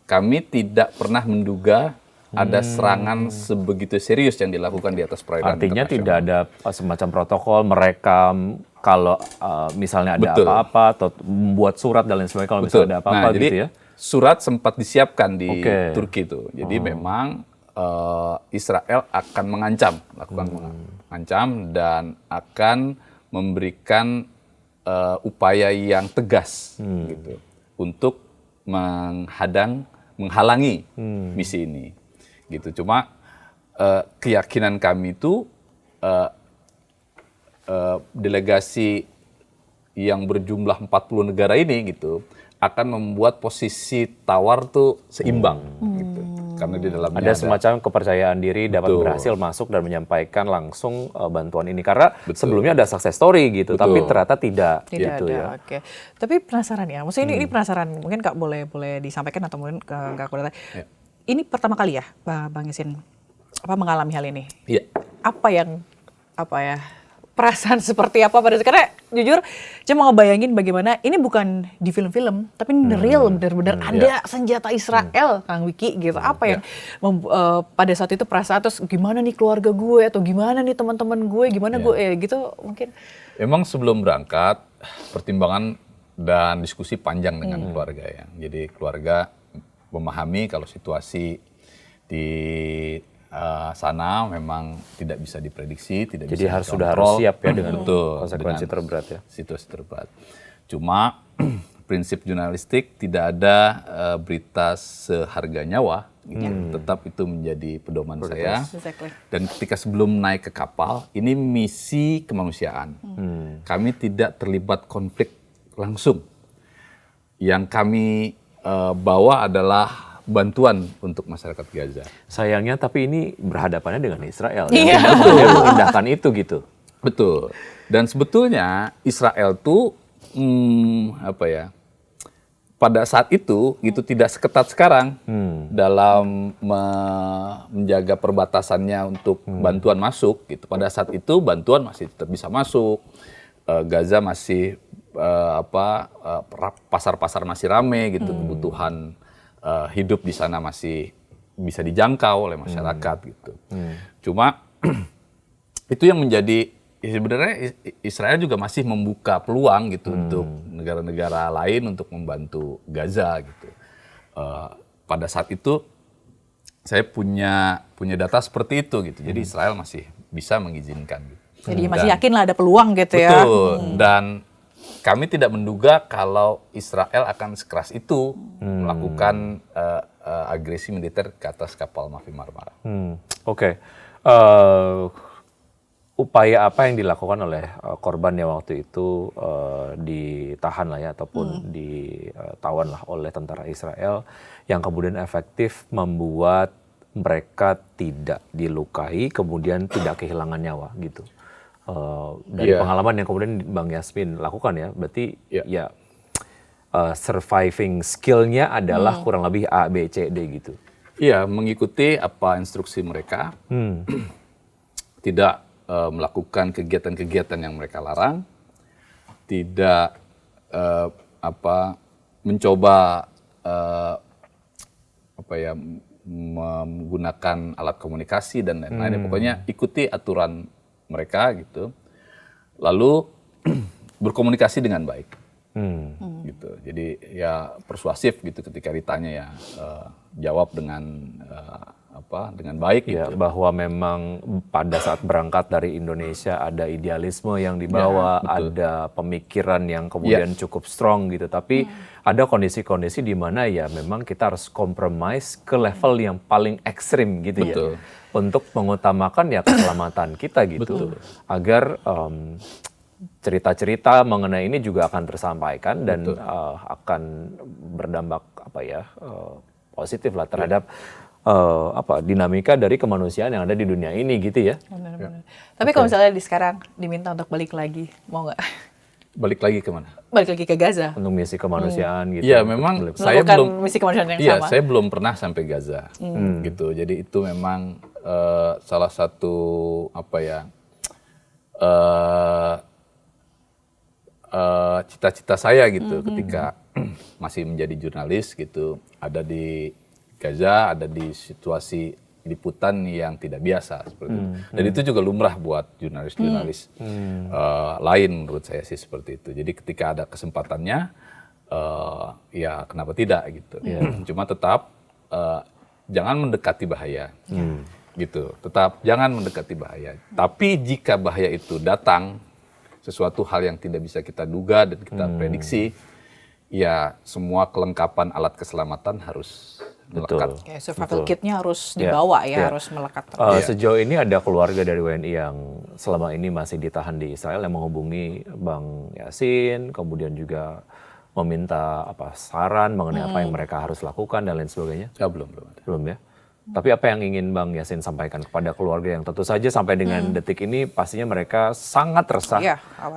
kami tidak pernah menduga ada serangan sebegitu serius yang dilakukan di atas perairan Artinya internasional. tidak ada semacam protokol merekam kalau misalnya ada apa-apa atau membuat surat dan lain sebagainya kalau misalnya ada apa-apa gitu jadi, ya? Surat sempat disiapkan di Turki itu. Jadi memang Israel akan mengancam dan akan memberikan upaya yang tegas gitu untuk menghalangi misi ini. Gitu. Cuma keyakinan kami itu delegasi yang berjumlah 40 negara ini gitu akan membuat posisi tawar tuh seimbang gitu. Karena di dalamnya ada semacam kepercayaan diri dapat berhasil masuk dan menyampaikan langsung bantuan ini, karena sebelumnya ada success story gitu, tapi ternyata tidak gitu ada, ya. Oke. Tapi penasaran ya, maksudnya ini penasaran, mungkin Kak boleh disampaikan atau mungkin Kak Kuda. Ini pertama kali ya Bang Yasin mengalami hal ini? Iya. Apa perasaan seperti apa pada karena jujur cuma ngebayangin bagaimana ini bukan di film-film tapi ini real, benar-benar ada senjata Israel, Kang Wiki gitu. Apa yang pada saat itu perasaan, terus gimana nih keluarga gue atau gimana nih teman-teman gue, gimana gue gitu mungkin. Emang sebelum berangkat pertimbangan dan diskusi panjang dengan keluarga ya. Jadi keluarga memahami kalau situasi di sana memang tidak bisa diprediksi, tidak Jadi bisa sudah dikontrol. harus siap ya dengan dengan konsekuensi terberat ya. Situasi terberat. Cuma prinsip jurnalistik tidak ada berita seharga nyawa, gitu. Tetap itu menjadi pedoman saya. Exactly. Dan ketika sebelum naik ke kapal, ini misi kemanusiaan. Kami tidak terlibat konflik langsung. Yang kami bawa adalah bantuan untuk masyarakat Gaza. Sayangnya tapi ini berhadapannya dengan Israel. Iya. Dia mengindahkan itu gitu. Betul. Dan sebetulnya Israel tuh pada saat itu tidak seketat sekarang dalam menjaga perbatasannya untuk bantuan masuk gitu. Pada saat itu bantuan masih tetap bisa masuk. Gaza masih pasar-pasar masih rame gitu, kebutuhan hidup di sana masih bisa dijangkau oleh masyarakat gitu. Cuma itu yang menjadi sebenarnya Israel juga masih membuka peluang gitu untuk negara-negara lain untuk membantu Gaza gitu. Pada saat itu saya punya data seperti itu gitu. Jadi Israel masih bisa mengizinkan. Gitu. Jadi masih yakin lah ada peluang gitu ya. Betul. Dan kami tidak menduga kalau Israel akan sekeras itu melakukan agresi militer ke atas kapal Mafi Marmara. Oke. Upaya apa yang dilakukan oleh korban yang waktu itu ditahan lah ya, ataupun ditawan lah oleh tentara Israel yang kemudian efektif membuat mereka tidak dilukai, kemudian tidak kehilangan nyawa gitu. Dari pengalaman yang kemudian Bang Yasmin lakukan ya, berarti surviving skill-nya adalah kurang lebih A, B, C, D gitu. Iya, mengikuti apa instruksi mereka, tidak melakukan kegiatan-kegiatan yang mereka larang, tidak mencoba menggunakan alat komunikasi dan lain-lain. Pokoknya ikuti aturan mereka gitu. lalu berkomunikasi dengan baik. Gitu. Jadi ya persuasif gitu ketika ditanya ya jawab dengan dengan baik Ya, gitu. bahwa memang pada saat berangkat dari Indonesia ada idealisme yang dibawa, ada pemikiran yang kemudian cukup strong gitu. Tapi ada kondisi-kondisi di mana ya memang kita harus compromise ke level yang paling ekstrim gitu Betul. ya. Untuk mengutamakan ya keselamatan kita gitu. Agar cerita-cerita mengenai ini juga akan tersampaikan dan akan berdampak positif lah terhadap dinamika dari kemanusiaan yang ada di dunia ini gitu ya. Benar-benar. Tapi kalau misalnya sekarang diminta untuk balik lagi, mau nggak? Balik lagi kemana? Balik lagi ke Gaza. Untuk misi kemanusiaan gitu. Iya, memang saya Melakukan belum misi kemanusiaan yang Iya, sama. saya belum pernah sampai Gaza. Gitu. Jadi itu memang salah satu cita-cita saya gitu ketika masih menjadi jurnalis gitu, ada di Gaza, ada di situasi liputan yang tidak biasa seperti itu. Dan itu juga lumrah buat jurnalis-jurnalis lain menurut saya sih seperti itu. Jadi ketika ada kesempatannya, ya kenapa tidak gitu. Cuma tetap jangan mendekati bahaya, gitu. Tetap jangan mendekati bahaya. Tapi jika bahaya itu datang, sesuatu hal yang tidak bisa kita duga dan kita prediksi, ya semua kelengkapan alat keselamatan harus melekat. Kayak survival kit-nya harus dibawa harus melekat. Sejauh ini ada keluarga dari WNI yang selama ini masih ditahan di Israel yang menghubungi Bang Yasin, kemudian juga meminta saran mengenai apa yang mereka harus lakukan dan lain sebagainya. Ya belum ada. Belum ya. Tapi apa yang ingin Bang Yasin sampaikan kepada keluarga yang tentu saja sampai dengan detik ini pastinya mereka sangat resah,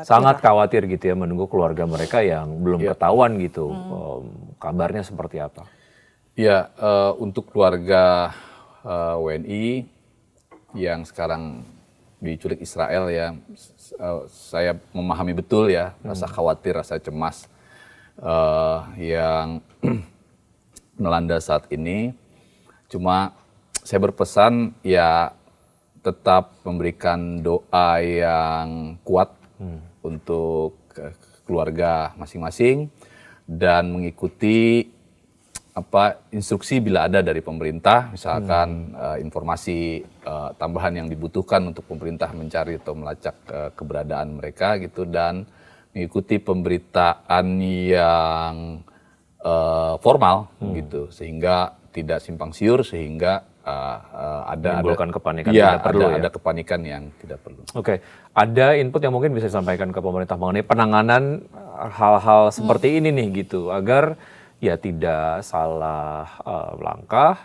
sangat khawatir gitu ya menunggu keluarga mereka yang belum ketahuan gitu kabarnya seperti apa. Ya, untuk keluarga WNI yang sekarang diculik Israel ya, saya memahami betul ya rasa khawatir, rasa cemas yang melanda saat ini. Cuma saya berpesan ya tetap memberikan doa yang kuat untuk keluarga masing-masing dan mengikuti instruksi bila ada dari pemerintah, misalkan informasi tambahan yang dibutuhkan untuk pemerintah mencari atau melacak keberadaan mereka gitu, dan mengikuti pemberitaan yang formal gitu, sehingga tidak simpang siur, sehingga menimbulkan kepanikan tidak perlu ada kepanikan yang tidak perlu. Oke, ada input yang mungkin bisa disampaikan ke pemerintah mengenai penanganan hal-hal seperti ini nih gitu, agar ya tidak salah langkah,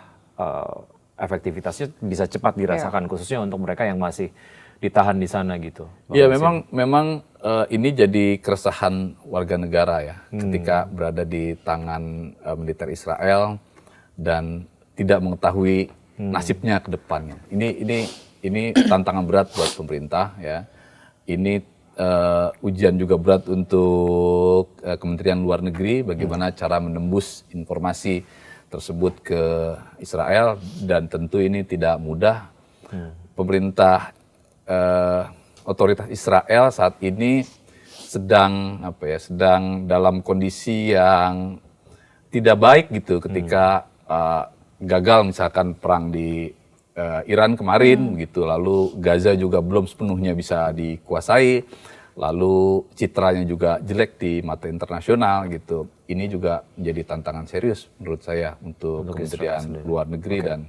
efektivitasnya bisa cepat dirasakan khususnya untuk mereka yang masih ditahan di sana gitu. Iya, memang ini jadi keresahan warga negara ya ketika berada di tangan militer Israel dan tidak mengetahui nasibnya ke depannya. Ini tantangan berat buat pemerintah ya. Ini ujian juga berat untuk Kementerian Luar Negeri bagaimana cara menembus informasi tersebut ke Israel, dan tentu ini tidak mudah. Pemerintah otoritas Israel saat ini sedang dalam kondisi yang tidak baik gitu ketika gagal misalkan perang di Iran kemarin gitu, lalu Gaza juga belum sepenuhnya bisa dikuasai, lalu citranya juga jelek di mata internasional gitu. Ini juga menjadi tantangan serius menurut saya untuk Kementerian Luar Negeri, dan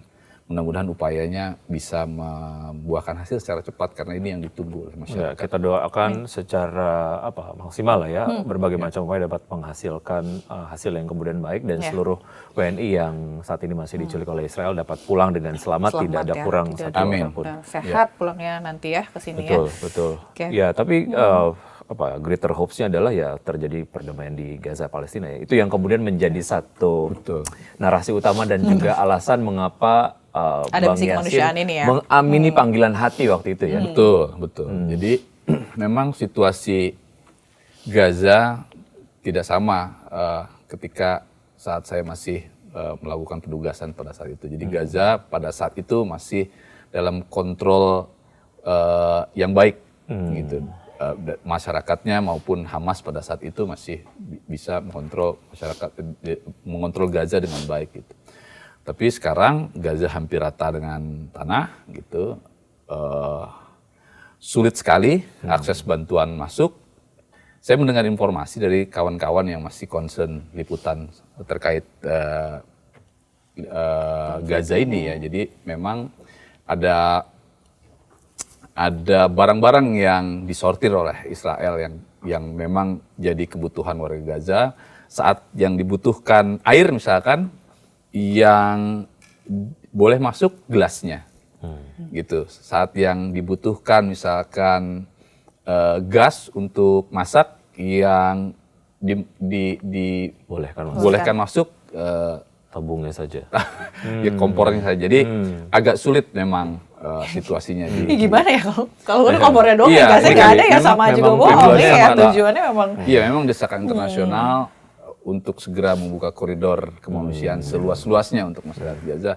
mudah-mudahan upayanya bisa membuahkan hasil secara cepat karena ini yang ditunggu oleh masyarakat. Ya, kita doakan secara maksimal lah ya, berbagai macam upaya dapat menghasilkan hasil yang kemudian baik, dan seluruh WNI yang saat ini masih diculik oleh Israel dapat pulang dengan selamat tidak ada kurang satu orang pun. Sehat pulangnya nanti ya ke sini ya. Betul. Ya, tapi greater hopes-nya adalah ya terjadi perdamaian di Gaza Palestina ya. Itu yang kemudian menjadi satu narasi utama dan juga alasan mengapa ada Bang misi Yasin kemanusiaan ini ya. mengamini panggilan hati waktu itu ya. Betul. Jadi memang situasi Gaza tidak sama ketika saat saya masih melakukan penugasan pada saat itu. Jadi Gaza pada saat itu masih dalam kontrol yang baik gitu. masyarakatnya maupun Hamas pada saat itu masih bisa mengontrol Gaza dengan baik gitu. Tapi sekarang Gaza hampir rata dengan tanah gitu, sulit sekali akses bantuan masuk. Saya mendengar informasi dari kawan-kawan yang masih concern liputan terkait Gaza ini ya. Jadi memang ada barang-barang yang disortir oleh Israel yang memang jadi kebutuhan warga Gaza. Saat yang dibutuhkan air misalkan, yang boleh masuk gelasnya, gitu. Saat yang dibutuhkan misalkan gas untuk masak, yang dibolehkan masuk Tabungnya saja. ya kompornya saja. Jadi agak sulit memang situasinya Ini gimana ya kalau udah kompornya doang Iya, gasnya ini nggak kan ada ya sama memang juga bohong tujuannya ya sama. tujuannya memang Iya, memang desakan internasional untuk segera membuka koridor kemanusiaan seluas-luasnya untuk masyarakat Gaza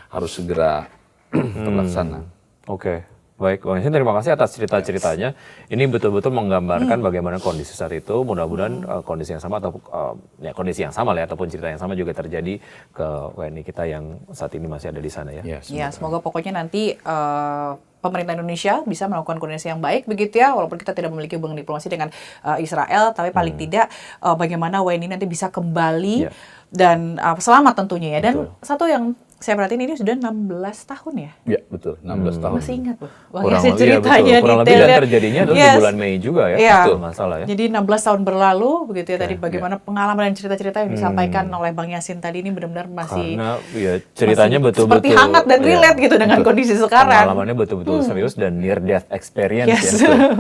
harus segera terlaksana. Oke, baik Bang Yasin, terima kasih atas cerita-ceritanya. Ini betul-betul menggambarkan bagaimana kondisi saat itu. Mudah-mudahan kondisi yang sama atau kondisi yang sama lah, ataupun cerita yang sama juga terjadi ke WNI kita yang saat ini masih ada di sana ya. ya semoga pokoknya nanti pemerintah Indonesia bisa melakukan koordinasi yang baik begitu ya, walaupun kita tidak memiliki hubungan diplomasi dengan Israel, tapi paling tidak bagaimana WNI nanti bisa kembali dan selamat tentunya ya. Dan satu yang saya perhatiin ini sudah 16 tahun ya? Ya, betul. 16 tahun. Masih ingat loh. Wah, Kurang ya, lebih, ceritanya kurang lebih detailnya. dan terjadinya adalah di bulan Mei juga ya. Iya. Betul, masalah ya. Jadi 16 tahun berlalu begitu ya, tadi bagaimana pengalaman dan cerita-cerita yang disampaikan oleh Bang Yasin tadi ini benar-benar masih Karena ya ceritanya masih betul-betul seperti hangat dan relate gitu dengan kondisi sekarang. Pengalamannya betul-betul serius dan near death experience Yes. ya.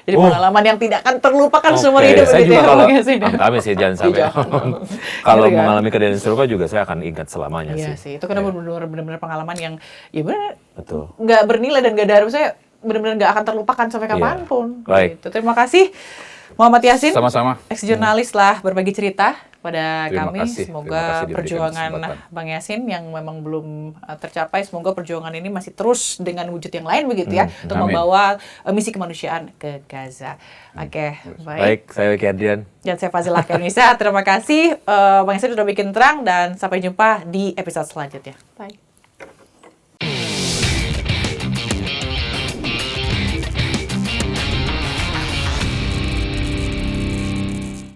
Jadi pengalaman yang tidak akan terlupakan seumur Oke, hidup saya begitu juga ya kalau Bang Yasin. amit-amit sih jangan sampai. Jangan. Kalau Gitu kan. mengalami kejadian serupa juga saya akan ingat selamanya Iya sih. sih, itu kan benar-benar pengalaman yang ya benar Betul. nggak bernilai dan nggak ada harusnya benar-benar nggak akan terlupakan sampai kapanpun. Baik. Gitu. Terima kasih Muhammad Yasin, Sama-sama. ex-jurnalis lah berbagi cerita pada Terima kami. kasih. Semoga Terima kasih diberikan perjuangan kesempatan. Bang Yasin yang memang belum tercapai, semoga perjuangan ini masih terus dengan wujud yang lain begitu ya, untuk Amin. membawa misi kemanusiaan ke Gaza. Oke, baik. Baik, saya Wiki Ardian. Dan saya Fazila Indonesia. Terima kasih Bang Yasin sudah bikin terang dan sampai jumpa di episode selanjutnya. Bye.